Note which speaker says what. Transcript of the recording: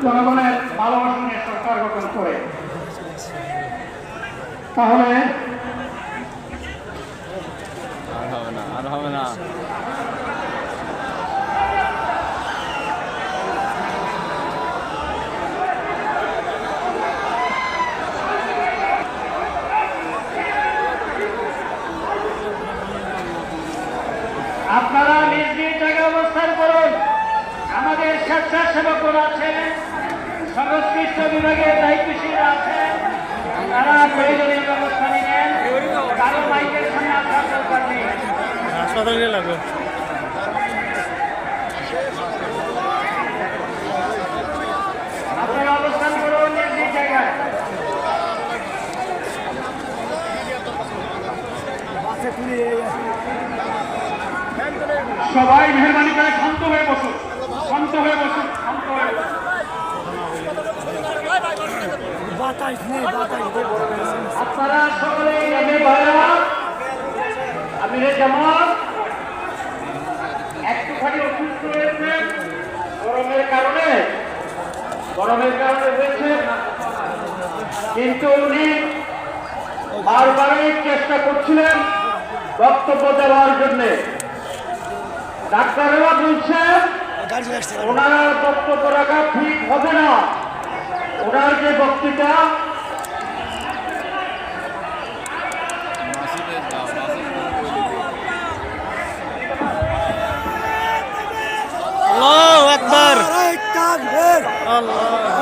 Speaker 1: জনগণের ভালোবাসা নিয়ে সরকার গঠন করে, তাহলে
Speaker 2: আর হবে না।
Speaker 1: আপনারা নিজ নিজ জায়গায় অবস্থান করুন। আমাদের স্বেচ্ছাসেবকরা আছেন, সংশ্লিষ্ট বিভাগের দায়িত্বশীল আছেন, তারা প্রয়োজনীয় ব্যবস্থা নেবেন। কারো মাইকের সামনে আসার দরকার নেই।
Speaker 3: হাসপাতালে লাগবে।
Speaker 1: আপনারা অবস্থান করুন নিজ নিজ জায়গায়। সবাই মেহরবানি করে শান্ত হয়ে বসুন, শান্ত হয়ে বসুন, শান্ত হয়ে বসুন। আপনারা সকলেই আমি ভাইরা আমিরে জামাত একটুখানি অসুস্থ হয়েছে গরমের কারণে হয়েছে, কিন্তু উনি বারবারই চেষ্টা করছিলেন বক্তব্য দেওয়ার জন্যে। ডাক্তাররা বলছে ওনার বক্তব্য রাখা ঠিক হবে না। ওনার যে বক্তৃতা
Speaker 3: আল্লাহু আকবার। আল্লাহ